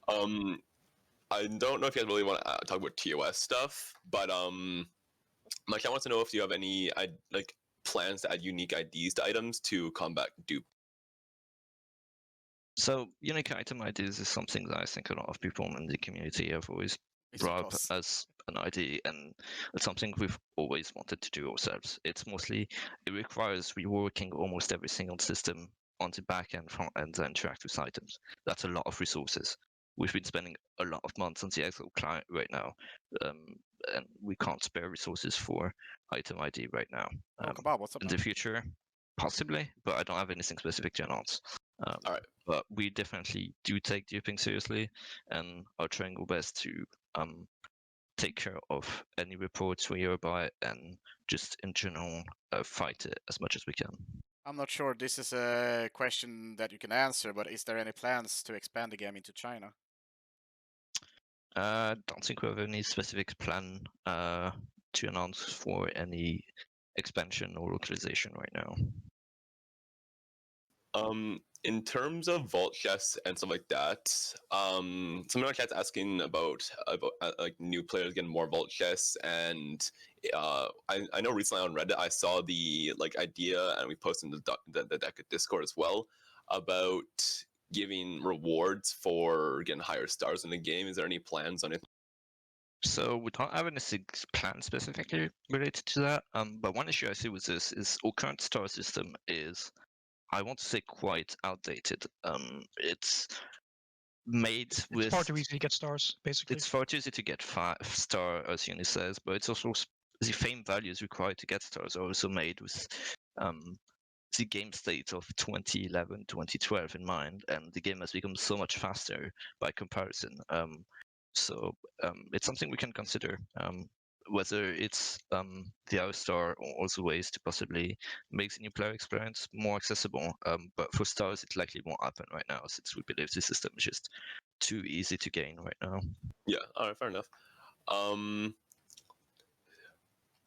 Um, I don't know if you guys really want to talk about TOS stuff, but Mike, I want to know if you have any like plans to add unique IDs to items to combat dupe. So unique item IDs is something that I think a lot of people in the community have always brought up as an ID, and it's something we've always wanted to do ourselves. It requires reworking almost every single system on the back end, front end that interact with items. That's a lot of resources. We've been spending a lot of months on the Excel client right now, and we can't spare resources for item ID right now. What's up, in man? the future, possibly, but I don't have anything specific to announce. All right. But we definitely do take duping seriously and are trying our best to take care of any reports we hear about and just in general fight it as much as we can. I'm not sure this is a question that you can answer, but is there any plans to expand the game into China? Don't think we have any specific plan to announce for any expansion or localization right now. In terms of vault chests and stuff like that, some of my chat's asking about like new players getting more vault chests, and I know recently on Reddit I saw the like idea, and we posted in the Deca Discord as well, about giving rewards for getting higher stars in the game. Is there any plans on it? So we don't have any plan specifically related to that. But one issue I see with this is our current star system is, I want to say, quite outdated. It's made with. It's far too easy to get stars, basically. It's far too easy to get 5-star, as Uni says, but it's also the fame values required to get stars are also made with the game state of 2011, 2012 in mind, and the game has become so much faster by comparison. So it's something we can consider. Whether it's the R-Star or also ways to possibly make the new player experience more accessible. But for stars, it likely won't happen right now, since we believe the system is just too easy to gain right now. Yeah, all right, fair enough.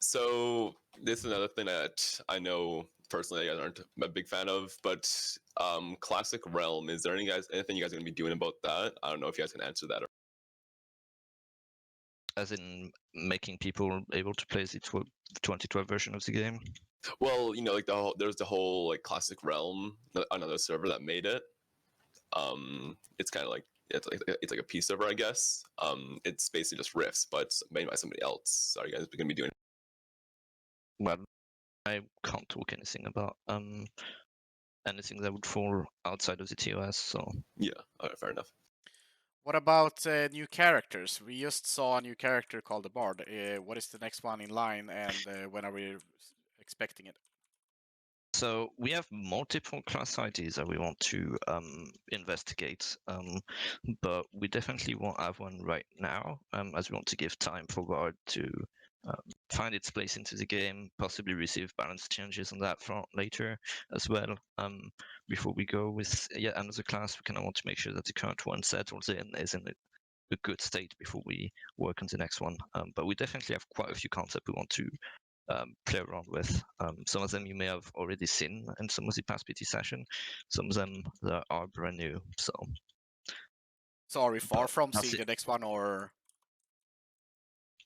So this is another thing that I know personally you guys aren't a big fan of, but Classic Realm, is there anything you guys are going to be doing about that? I don't know if you guys can answer that. As in making people able to play the 2012 version of the game? Well, you know, like there's the whole like Classic Realm, another server that made it. It's kind of like it's like a P server, I guess. It's basically just Rifts, but it's made by somebody else. Are you guys going to be doing? Well, I can't talk anything about anything that would fall outside of the TOS. So yeah, fair enough. What about new characters? We just saw a new character called the Bard. What is the next one in line, and when are we expecting it? So we have multiple class IDs that we want to investigate, but we definitely won't have one right now, as we want to give time for Bard to find its place into the game, possibly receive balance changes on that front later as well. Before we go with yet another class, we kind of want to make sure that the current one settles in, is in a good state before we work on the next one. But we definitely have quite a few concepts we want to play around with. Some of them you may have already seen in some of the past PT session. Some of them that are brand new. So are we far from seeing the next one, or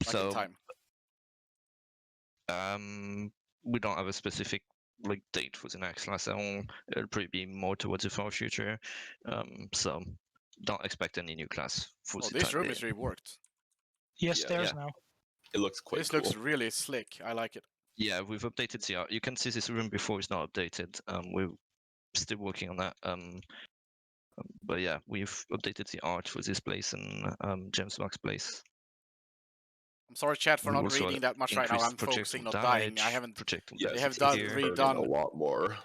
like in time? We don't have a specific like date for the next class. It'll probably be more towards the far future. So don't expect any new class for the this time room being. is reworked. Yes, stairs now. It looks quite This cool. looks really slick. I like it. Yeah, we've updated the art. You can see this room before it's not updated. We're still working on that. But yeah, we've updated the art for this place and James Mark's place. I'm sorry, chat, for not reading that much right now. I'm focusing, not dying. I haven't. They have redone a lot more.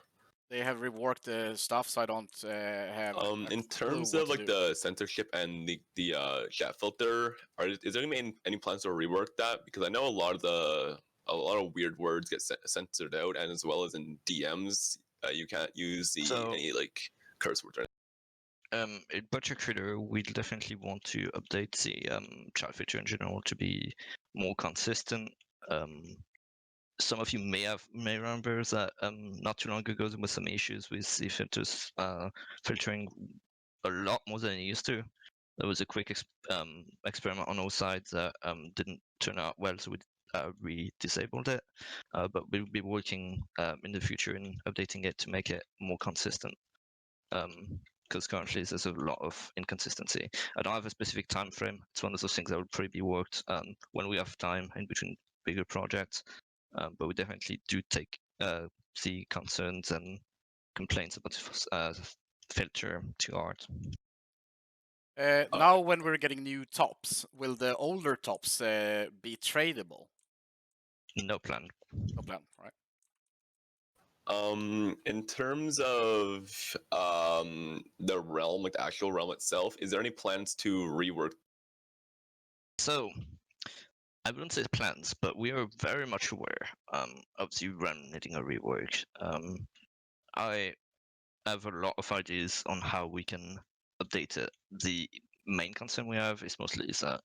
They have reworked the stuff, so I don't have. In terms of like the censorship and the chat filter, is there any plans to rework that? Because I know a lot of weird words get censored out, and as well as in DMs, you can't use any like curse words. In Butcher Critter, we definitely want to update the chat feature in general to be more consistent. Some of you may remember that not too long ago there was some issues with the filters filtering a lot more than it used to. there was a quick experiment on our side that didn't turn out well, so we disabled it. But we'll be working in the future in updating it to make it more consistent. Because currently there's a lot of inconsistency. I don't have a specific time frame. It's one of those things that will probably be worked when we have time in between bigger projects. But we definitely do take the concerns and complaints about filter to heart. Now, when we're getting new tops, will the older tops be tradable? No plan. No plan, right? In terms of the realm, like the actual realm itself, is there any plans to rework? So, I wouldn't say plans, but we are very much aware of the realm needing a rework. I have a lot of ideas on how we can update it. The main concern we have is mostly is that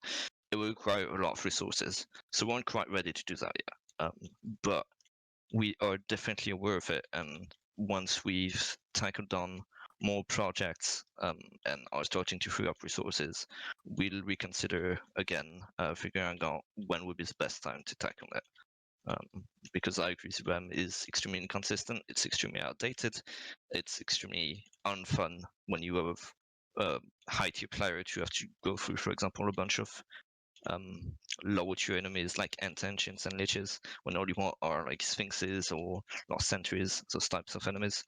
it will require a lot of resources, so we aren't quite ready to do that yet. But we are definitely aware of it, and once we've tackled on more projects and are starting to free up resources, we'll reconsider again, figuring out when would be the best time to tackle it. Because I agree, RAM is extremely inconsistent, it's extremely outdated, it's extremely unfun when you have a high tier player that you have to go through, for example, a bunch of lower tier enemies like ant ancients and liches, when all you want are like sphinxes or lost sentries, those types of enemies.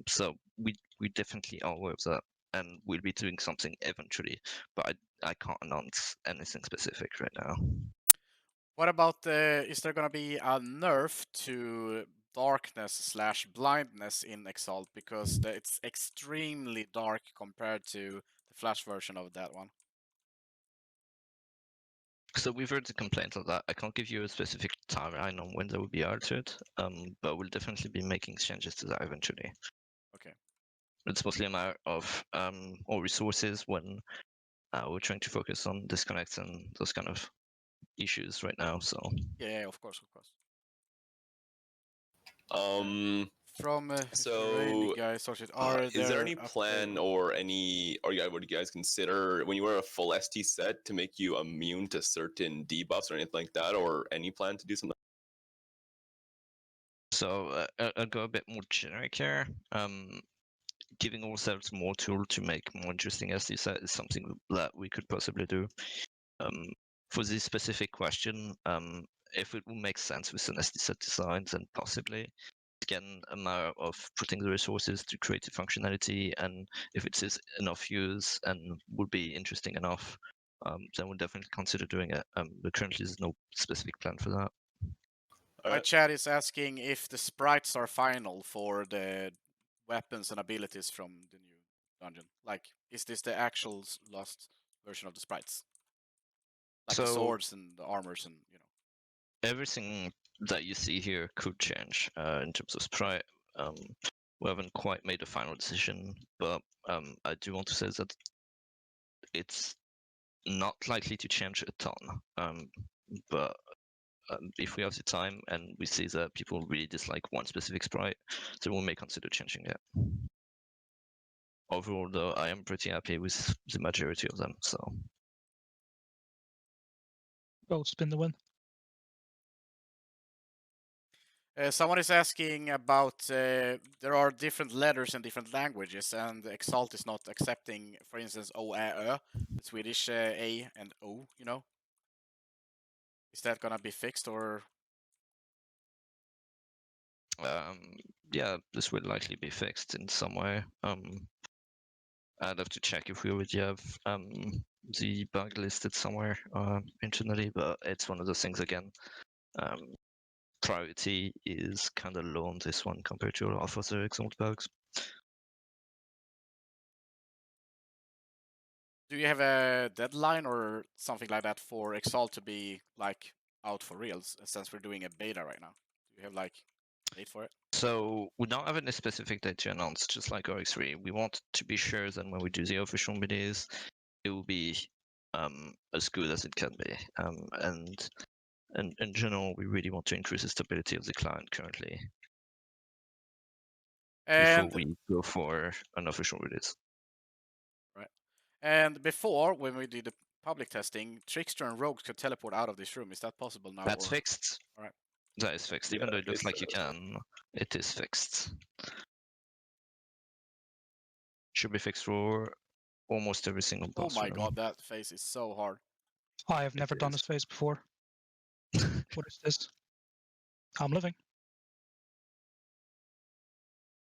So we definitely are aware of that, and we'll be doing something eventually, but I can't announce anything specific right now. What about is there gonna be a nerf to darkness/blindness in Exalt, because it's extremely dark compared to the Flash version of that one? So we've heard the complaint of that. I can't give you a specific timeline on when that will be altered, but we'll definitely be making changes to that eventually. Okay. It's mostly a matter of our resources when we're trying to focus on disconnects and those kind of issues right now. So Yeah, of course, of course. From So, guys, is there any plan or would you guys consider when you wear a full ST set to make you immune to certain debuffs or anything like that, or any plan to do something? So I'll go a bit more generic here. Giving ourselves more tool to make more interesting ST set is something that we could possibly do. For this specific question, if it will make sense with an ST set design, then possibly. Again, a matter of putting the resources to create the functionality, and if it is enough use and would be interesting enough, then we'll definitely consider doing it. But currently, there's no specific plan for that. My chat is asking if the sprites are final for the weapons and abilities from the new dungeon. Like, is this the actual lost version of the sprites? Like the swords and the armors and, you know. Everything that you see here could change in terms of sprite. We haven't quite made a final decision, but I do want to say that it's not likely to change a ton. But if we have the time and we see that people really dislike one specific sprite, then we may consider changing it. Overall, though, I am pretty happy with the majority of them. So, Both spin the win. Someone is asking about there are different letters in different languages, and Exalt is not accepting, for instance, O, Ä, Ö, the Swedish A and O, you know? Is that gonna be fixed, or? Yeah, this will likely be fixed in some way. I'd have to check if we already have the bug listed somewhere internally, but it's one of those things again. Priority is kind of low on this one compared to a lot of other Exalt bugs. Do you have a deadline or something like that for Exalt to be like out for reals, since we're doing a beta right now? Do you have like a date for it? So we don't have any specific date to announce, just like Oryx 3. We want to be sure that when we do the official release, it will be as good as it can be. And in general, we really want to increase the stability of the client currently And before we go for an official release. right. And before, when we did the public testing, Trickster and Rogues could teleport out of this room. Is that possible now? That's or... fixed. Alright. That is fixed. Yeah, Even though it looks it's like you can, it is fixed. Should be fixed for almost every single Oh boss my room. god, that phase is so hard. I have never done is. this phase before. What is this? I'm living.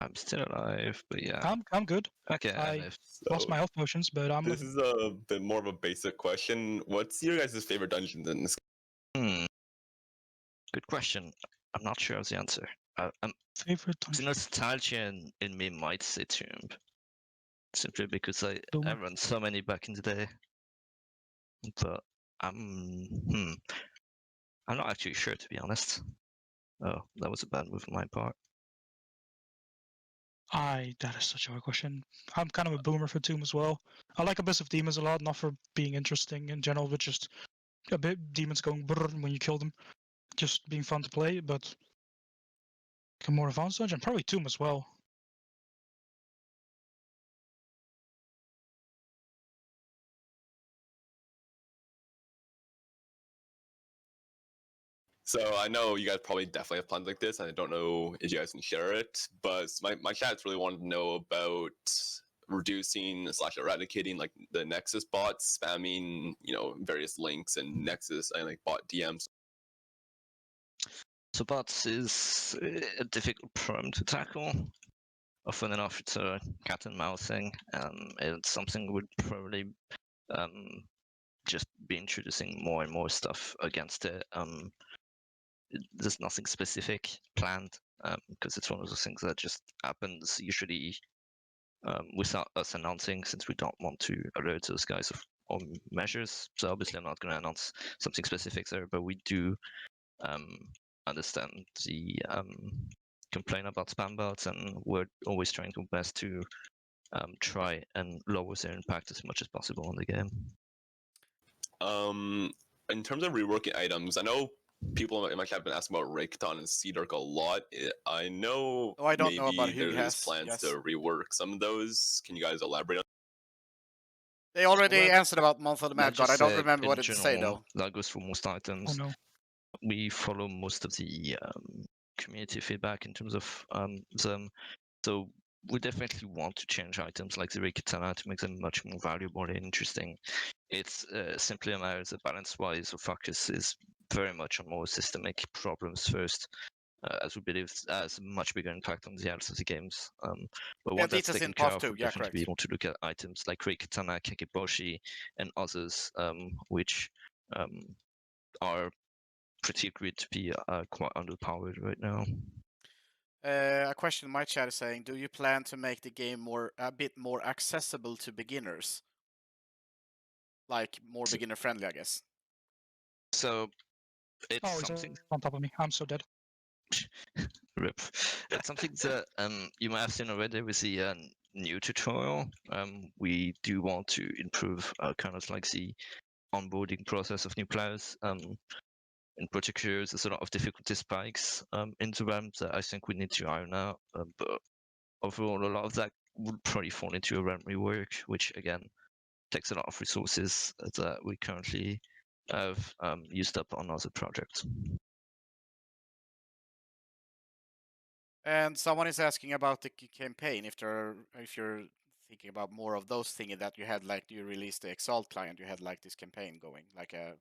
I'm still alive, but yeah. I'm good. Okay, I and if lost So my health potions, but I'm this living. is a bit more of a basic question. What's your guys' favorite dungeon in this? good question. I'm not sure of the answer. Favorite The dungeon? nostalgia in me might say Tomb, simply because I Boomer. run so many back in the day. But I'm not actually sure, to be honest. Oh, that was a bad move on my part. That is such a hard question. I'm kind of a boomer for Tomb as well. I like Abyss of Demons a lot, not for being interesting in general, but just a bit demons going brrr when you kill them. Just being fun to play, but a more advanced dungeon, probably Tomb as well. So I know you guys probably definitely have plans like this, and I don't know if you guys can share it, but my chat's really wanted to know about reducing / eradicating like the Nexus bots spamming, various links and Nexus and like bot DMs. So bots is a difficult problem to tackle. Often enough, it's a cat and mouse thing. It's something we'd probably just be introducing more and more stuff against it. There's nothing specific planned because it's one of those things that just happens usually without us announcing, since we don't want to alert those guys of measures. So obviously, I'm not going to announce something specific there, but we do understand the complaint about spam bots, and we're always trying our best to try and lower their impact as much as possible on the game. In terms of reworking items, I know people in my chat have been asking about Raycton and Sea Dark a lot. I know Oh, I don't know about maybe who there's has. plans Yes. to rework some of those. Can you guys elaborate on? They already Well, answered about Month of the Mad God. I don't remember what it say though. That goes for most items. Oh no. We follow most of the community feedback in terms of them. So we definitely want to change items like the Rikitana to make them much more valuable and interesting. It's simply a matter that balance-wise, our focus is very much on more systemic problems first, as we believe has a much bigger impact on the health of the games. But once that's Dita's taken in care part of, 2, we'll yeah, definitely correct. be able to look at items like Rikitana, Kakeboshi, and others, which are pretty agreed to be quite underpowered right now. A question in my chat is saying, do you plan to make the game a bit more accessible to beginners? Like more beginner friendly, I guess. So it's Oh, he's something on top of me. I'm so dead. rip. It's something that you might have seen already with the new tutorial. We do want to improve kind of like the onboarding process of new players. In particular, there's a lot of difficulty spikes into them that I think we need to iron out. But overall, a lot of that would probably fall into a ramp rework, which again takes a lot of resources that we currently have used up on other projects. And someone is asking about the campaign. If you're thinking about more of those things that you had, like you released the Exalt client, you had like this campaign going, like a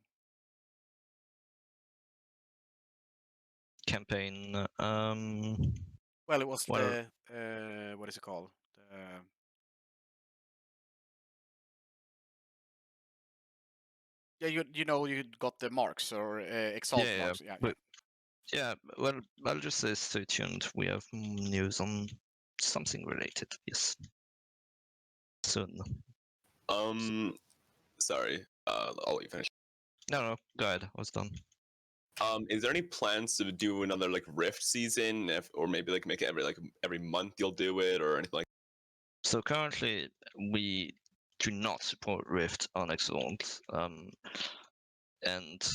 Campaign. Well, it was Well, the what is it called? Yeah, you got the marks or Exalt marks. Yeah, but yeah, well, I'll just say stay tuned. We have news on something related. Yes, soon. Sorry, I'll let you finish. No, go ahead. I was done. Is there any plans to do another like Rift season, or maybe like make it every month you'll do it, or anything like? So currently, we do not support Rift on Exalt, and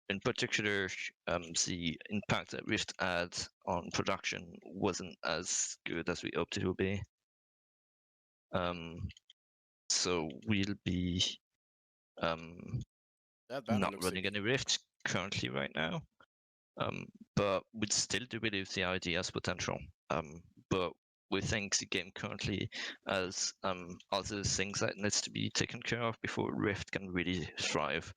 in particular, the impact that Rift had on production wasn't as good as we hoped it would be. So we'll be That banner not looks running sick. any rifts currently right now. But we still do believe the idea has potential. But we think the game currently has other things that needs to be taken care of before Rift can really thrive.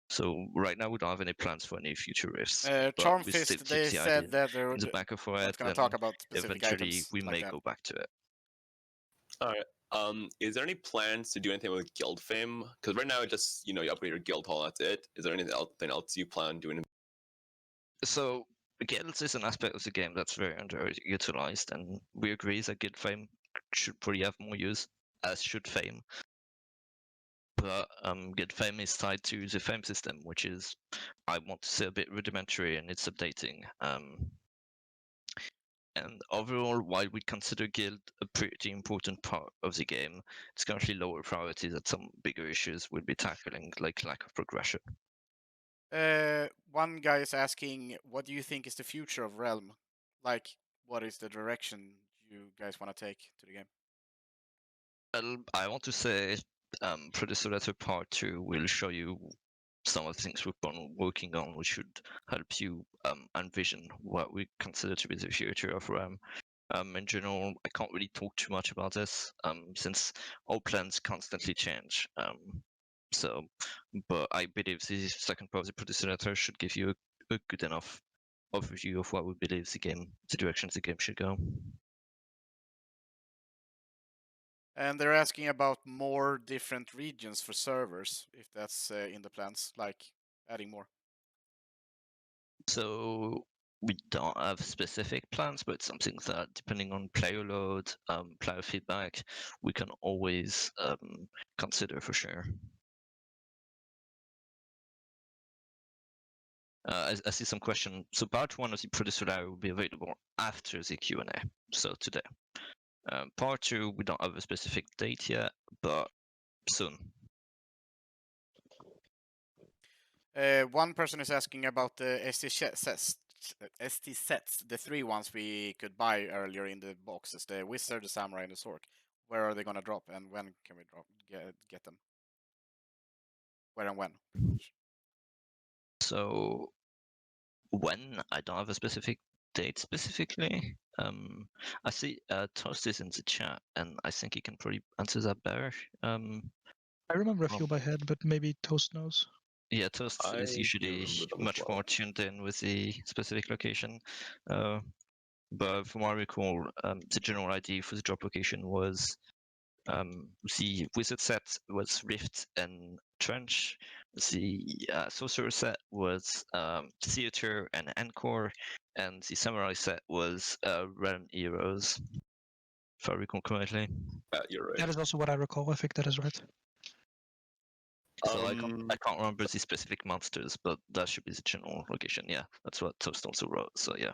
So right now we don't have any plans for any future Rifts. But we still Charmfist, keep they the idea said that they're in the back of our not head, going to and talk about specific eventually items we like may that. go back to it. All right. Is there any plans to do anything with guild fame? Because right now, just you upgrade your guild hall. That's it. Is there anything else you plan on doing? So guilds is an aspect of the game that's very underutilized, and we agree that guild fame should probably have more use, as should fame. But guild fame is tied to the fame system, which is, I want to say, a bit rudimentary and it's updating. And overall, while we consider guild a pretty important part of the game, it's currently lower priority that some bigger issues we'll be tackling, like lack of progression. One guy is asking, what do you think is the future of Realm? Like, what is the direction you guys want to take to the game? Well, I want to say Producer Letter Part 2 will show you some of the things we've been working on, which should help you envision what we consider to be the future of RAM. In general, I can't really talk too much about this since our plans constantly change. But I believe the second part of the Producer Letter should give you a good enough overview of what we believe the direction the game should go. And they're asking about more different regions for servers, if that's in the plans, like adding more. So we don't have specific plans, but something that, depending on player load, player feedback, we can always consider for sure. I see some question. So part 1 of the producer diary will be available after the Q&A, so today. Part 2, we don't have a specific date yet, but soon. One person is asking about the ST sets, the 3 ones we could buy earlier in the boxes, the Wizard, the Samurai, and the Sork. Where are they going to drop, and when can we get them? Where and when? So when, I don't have a specific date specifically. I see Toast is in the chat, and I think he can probably answer that better. I remember a few by head, but maybe Toast knows. Yeah, Toast I is do usually remember them as much well. more tuned in with the specific location. But from what I recall, the general idea for the drop location was the Wizard set was Rift and Trench. The Sorcerer set was Theater and Encore, and the Samurai set was Realm Heroes, if I recall correctly. Yeah, you're right. That is also what I recall. I think that is right. So I can't remember the specific monsters, but that should be the general location. Yeah, that's what Toast also wrote. So yeah.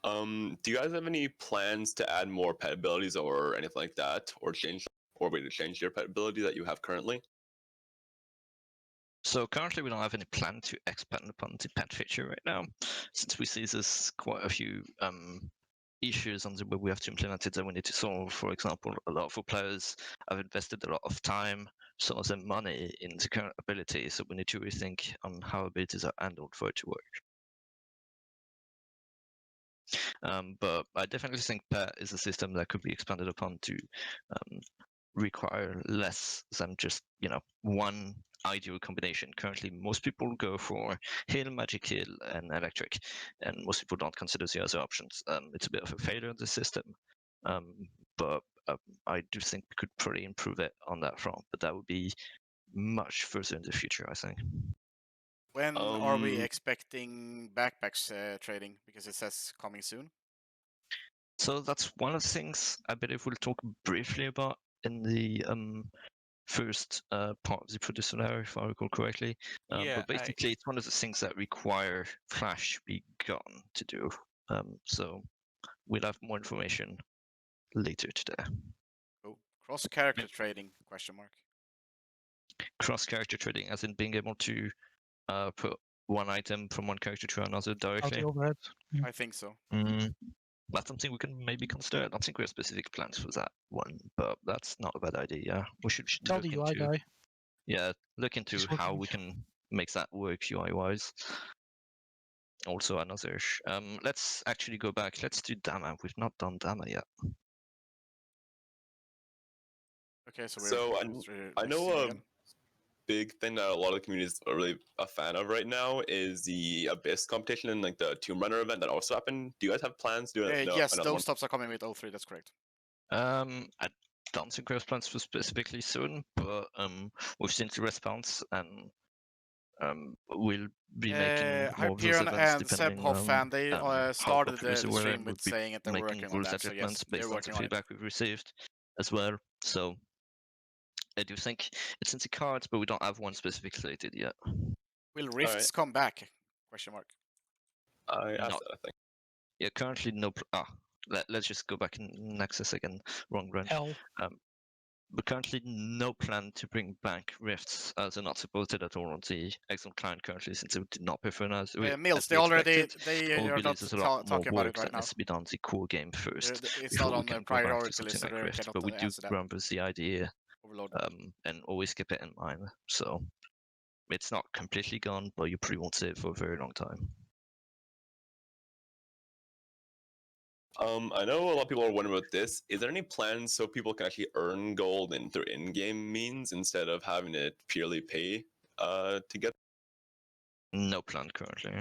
Do you guys have any plans to add more pet abilities or anything like that, or change your pet ability that you have currently? So currently we don't have any plan to expand upon the pet feature right now, since we see there's quite a few issues on the way we have to implement it that we need to solve. For example, a lot of our players have invested a lot of time, some of them money, in the current ability, so we need to rethink on how abilities are handled for it to work. But I definitely think pet is a system that could be expanded upon to require less than just one ideal combination. Currently, most people go for heal, magic heal, and electric, and most people don't consider the other options. It's a bit of a failure in the system, but I do think we could probably improve it on that front. But that would be much further in the future, I think. When are we expecting backpacks trading? Because it says coming soon. So that's one of the things I believe we'll talk briefly about in the first part of the producer layer, if I recall correctly. But basically, it's one of the things that require Flash be gone to do. So we'll have more information later today. Oh, cross-character trading, question mark. Cross-character trading, as in being able to put one item from one character to another directly. Out the overhead. I think so. That's something we can maybe consider. I don't think we have specific plans for that one, but that's not a bad idea. Yeah, we should Tell look the UI into. guy. Yeah, look into He's how working. we can make that work UI wise. Also another. Let's actually go back. Let's do Dama. We've not done Dama yet. Okay, so we're So I know resisting a again. big thing that a lot of the communities are really a fan of right now is the Abyss competition and like the Tomb Runner event that also happened. Do you guys have plans to do Yes, another one? those stops are coming with 03. That's correct. I don't think we have plans for specifically soon, but we've seen the response and we'll be making more of those Hyperion events and Seb depending Hoffman, on they how started popular they the were, stream and with we'll be saying that they're making working on rules that. So yes, adjustments they're based on the working on it. feedback we've received as well. So I do think it's in the cards, but we don't have one specific slated yet. Will Rifts come back? Question mark. I asked No. that, I think. Yeah, currently no. Let's just go back in Nexus again. Wrong run. Hell. But currently no plan to bring back Rifts, as they're not supported at all on the Exxon client currently, since they did not prefer as Mills, we expected. they All are believe not there's a lot more talking about work it right that now. needs to be done in the core game first It's before not we on the can go back to priority something list, so like they Rift. cannot But we do answer that. remember the idea Overload. and always keep it in mind. So it's not completely gone, but you probably won't see it for a very long time. I know a lot of people are wondering about this. Is there any plans so people can actually earn gold in through in-game means instead of having to purely pay to get? No plan currently.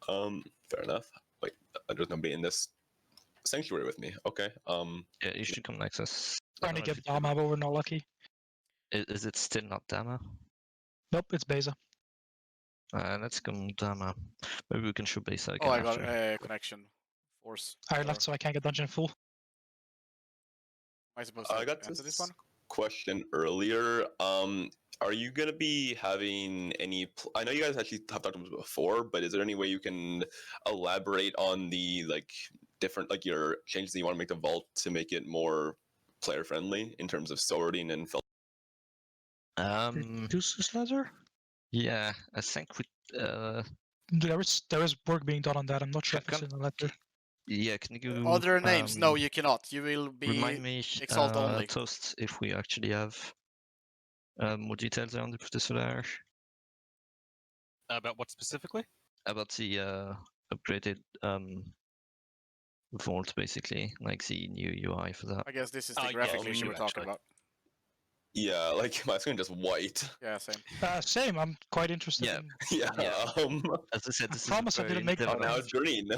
Fair enough. Wait, there's nobody in this sanctuary with me. Okay. Yeah, you should come Nexus. Trying to get Dama, but we're not lucky. Is it still not Dama? Nope, it's Beza. Let's come Dama. Maybe we can show Besa again Oh, I got after. a connection. Force. I left, so I can't get dungeon full. Am I supposed to I got enter this one? question earlier. Are you gonna be having any? I know you guys actually have talked about this before, but is there any way you can elaborate on the different your changes that you want to make the vault to make it more player friendly in terms of sorting and Deuce's letter? Yeah, I think we. There is work being done on that. I'm not sure if it's in the letter. Yeah, can you? Other names? No, you cannot. You will be remind me, Exalt only. Toast, if we actually have more details on the particular. About what specifically? About the upgraded vault, basically, like the new UI for that. I guess this is the yeah, graphic we issue do we're talking actually. about. Yeah, like my screen just white. Yeah, same. Same. I'm quite interested. Yeah. In... Yeah. Yeah. As I said, this promise is a I didn't very make that Oh, now it's green.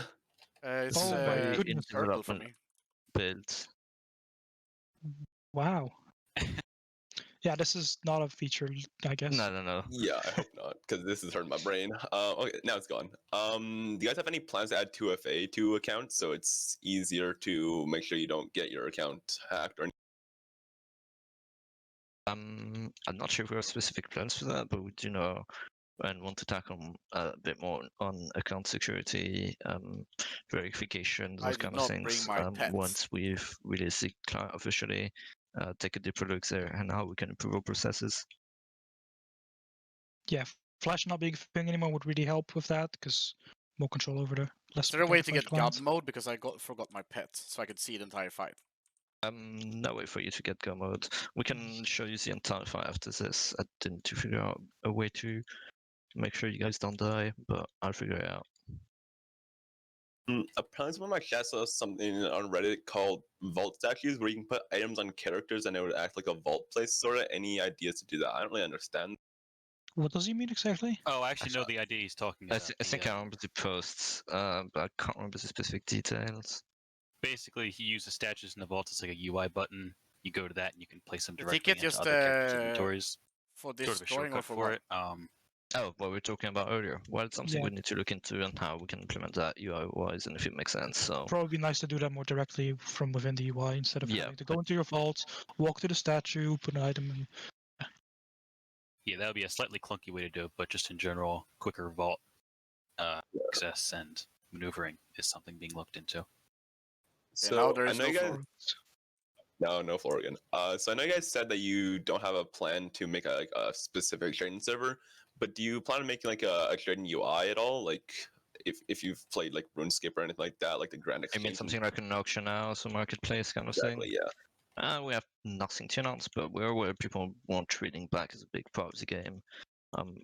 It's Oh my goodness. purple for me. build. Wow. Yeah, this is not a feature, I guess. No. Yeah, I hope not, because this is hurting my brain. Okay, now it's gone. Do you guys have any plans to add 2FA to accounts so it's easier to make sure you don't get your account hacked or? I'm not sure if we have specific plans for that, but we do know and want to tackle a bit more on account security, verification, I those did kind of not bring things. my pets. Once we've released the client officially, take a deeper look there and how we can improve our processes. Yeah, Flash not being a thing anymore would really help with that, because more control over the less. Is there a way to Flash get clients. God mode? Because I forgot my pet, so I could see the entire fight. No way for you to get go mode. We can show you the entire fight after this. I didn't figure out a way to make sure you guys don't die, but I'll figure it out. Apparently, someone in my chat saw something on Reddit called vault statues, where you can put items on characters and it would act like a vault place, sort of. Any ideas to do that? I don't really understand. What does he mean exactly? Oh, I actually know the idea he's talking I, about. I think I remember the posts, but I can't remember the specific details. Basically, he uses statues in the vault as like a UI button. You go to that and you can place them The directly ticket into just other characters' inventories. for Sort of a destroying or shortcut for for what? it. Oh, what we were talking about earlier. Well, it's something Yeah. we need to look into and how we can implement that UI-wise and if it makes sense. So Probably be nice to do that more directly from within the UI instead of Yeah, having to go into your vault, walk to the statue, put an item in. Yeah, that would be a slightly clunky way to do it, but just in general, quicker vault access and maneuvering is something being looked into. So now there I is know no you guys. floor. No Florian. So I know you guys said that you don't have a plan to make a specific trading server, but do you plan on making like a trading UI at all? Like if you've played like RuneScape or anything like that, like the Grand I Exchange. mean something like an auction house or marketplace kind of Exactly, thing. yeah. We have nothing to announce, but we're aware people want trading back as a big part of the game.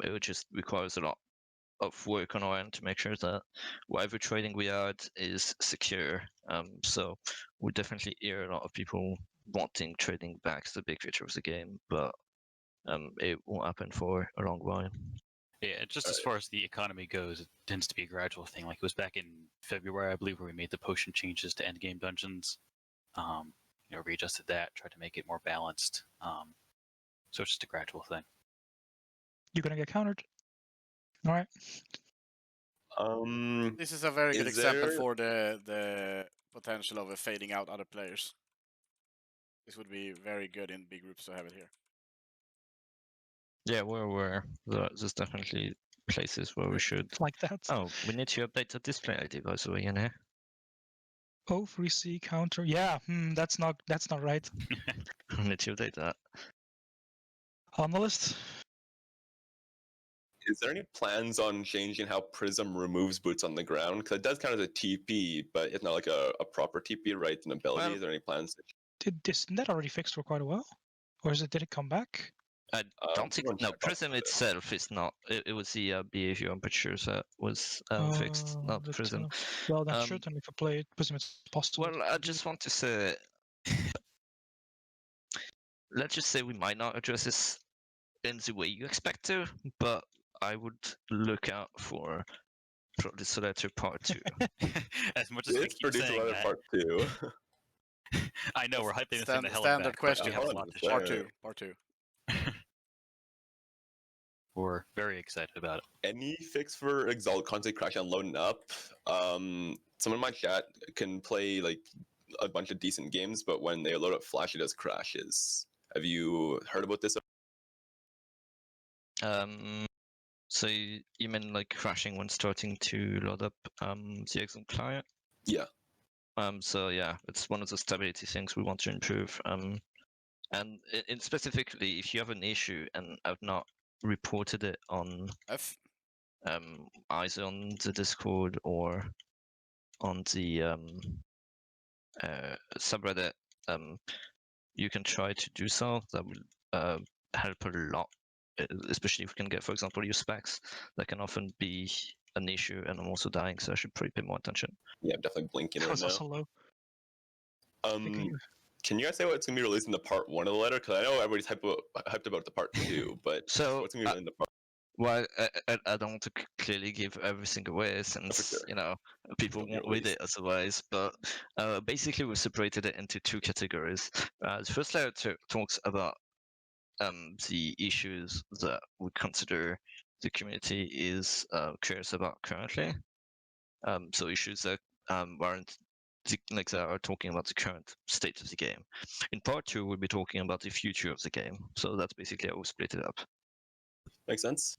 It just requires a lot of work on our end to make sure that whatever trading we add is secure. So we definitely hear a lot of people wanting trading back as the big feature of the game, but it won't happen for a long while. Yeah, just as far as the economy goes, it tends to be a gradual thing. Like it was back in February, I believe, where we made the potion changes to endgame dungeons. Readjusted that, tried to make it more balanced. So it's just a gradual thing. You're gonna get countered. All right. This is a very good Is example there- for the potential of fading out other players. This would be very good in big groups to have it here. Yeah, we're aware that there's definitely places where we should. Like that. Oh, we need to update the display ID, by the way, you know. Oh, free C counter. Yeah, that's not right. We need to update that. On the list. Is there any plans on changing how Prism removes boots on the ground? Because it does count as a TP, but it's not like a proper TP, right? An ability. Well- Is there any plans? Isn't that already fixed for quite a while? Or did it come back? I don't think someone no check on Prism this. itself is not. It was the behavior apertures that was fixed, not But, Prism. well, then Um, certainly for play it, Prism it's possible. Well, I just want to say, let's just say we might not address this in the way you expect to, but I would look out for Producer Letter Part 2. As much as we It's keep produced saying another that, part 2. I know we're hyping this thing the hell Standard back, question. but we have a lot to Part share. 2. Part 2. We're very excited about it. Any fix for Exalt constantly crashing and loading up? Someone in my chat can play like a bunch of decent games, but when they load up Flash, it just crashes. Have you heard about this? So you mean like crashing when starting to load up the Exalt client? Yeah. So yeah, it's one of the stability things we want to improve. And specifically, if you have an issue and have not reported it on either on the Discord or on the subreddit, you can try to do so. That will help a lot, especially if we can get, for example, your specs. That can often be an issue, and I'm also dying, so I should probably pay more attention. Yeah, I'm definitely blinking That right was now. also low. Can you guys say what's gonna be released in the part 1 of the letter? Because I know everybody's hyped about the part 2, but So what's gonna be in the part? well, I don't want to clearly give everything away since sure. People It'll be won't read it released. otherwise. But basically, we separated it into two categories. The first layer talks about the issues that we consider the community is curious about currently. So issues that aren't like that are talking about the current state of the game. In part 2, we'll be talking about the future of the game. So that's basically how we split it up. Makes sense.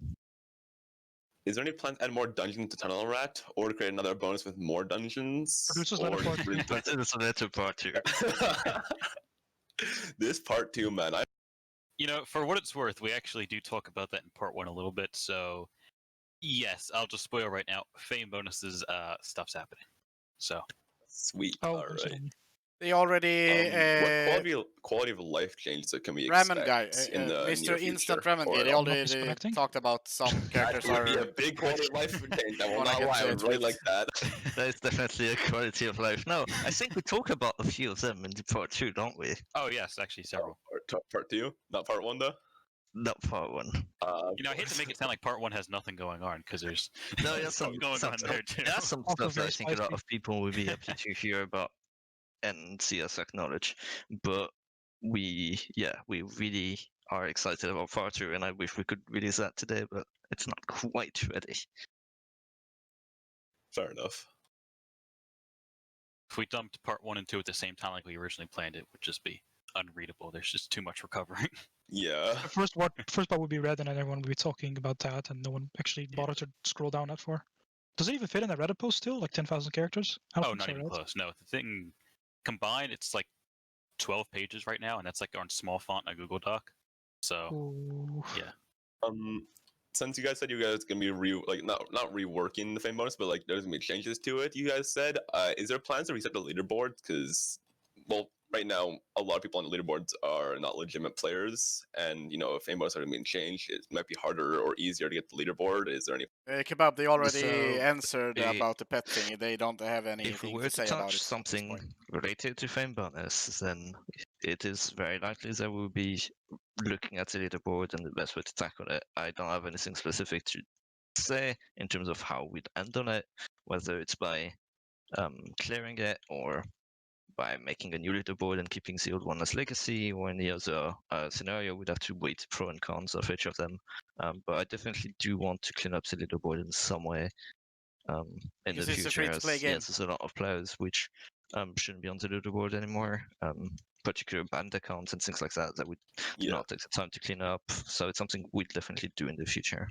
Is there any plan to add more dungeons to Tunnel Rat, or to create another bonus with more dungeons? Producer's or letter part just really- That's a letter part 2. This part 2, man. For what it's worth, we actually do talk about that in part 1 a little bit. So, yes, I'll just spoil right now. Fame bonuses, stuff's happening. So, Sweet. Oh, All right. They already What quality of life changes that can we Ramen expect guy, in the Mr. near Instant future? Ramen Or guy. They at all? already disconnecting? talked about some characters That would be are a big quality of life change. I will Wanna not get lie. I to would it really with- like that. That is definitely a quality of life. No, I think we talk about a few of them in the part 2, don't we? oh yes, actually several. Part 2, not part 1 though. Not part 1. I hate to make it sound like part 1 has nothing going on because there's No, there's stuff going on there too. There's some Also stuff that I very think a lot spicy. of people would be happy to hear about and see us acknowledge. But we really are excited about part 2, and I wish we could release that today, but it's not quite ready. Fair enough. If we dumped part 1 and 2 at the same time like we originally planned, it would just be unreadable. There's just too much recovering. Yeah. The first part would be read, and then everyone would be talking about that, and no one actually bothered to scroll down that far. Does it even fit in a Reddit post still? Like 10,000 characters? I don't Oh, think not so, even right? close. No, the thing combined, it's like 12 pages right now, and that's like on small font in a Google Doc. So Ooh. yeah. since you guys said you guys gonna be not reworking the fame bonus, but like there's gonna be changes to it. You guys said, is there plans to reset the leaderboard? Because well, right now a lot of people on the leaderboards are not legitimate players, and you know if fame bonus are being changed, it might be harder or easier to get the leaderboard. Is there any? Kebab, they already So, answered about the pet thing. They don't have if we anything were to to say about touch it at this something point. related to fame bonus, then it is very likely that we'll be looking at the leaderboard and the best way to tackle it. I don't have anything specific to say in terms of how we'd handle it, whether it's by clearing it or by making a new leaderboard and keeping the old one as legacy, or any other scenario. We'd have to weigh the pros and cons of each of them. But I definitely do want to clean up the leaderboard in some way in Because the it's a future. free-to-play As, game. yes, there's a lot of players which shouldn't be on the leaderboard anymore, particular banned accounts and things like that that would Yeah. not take the time to clean up. So it's something we'd definitely do in the future.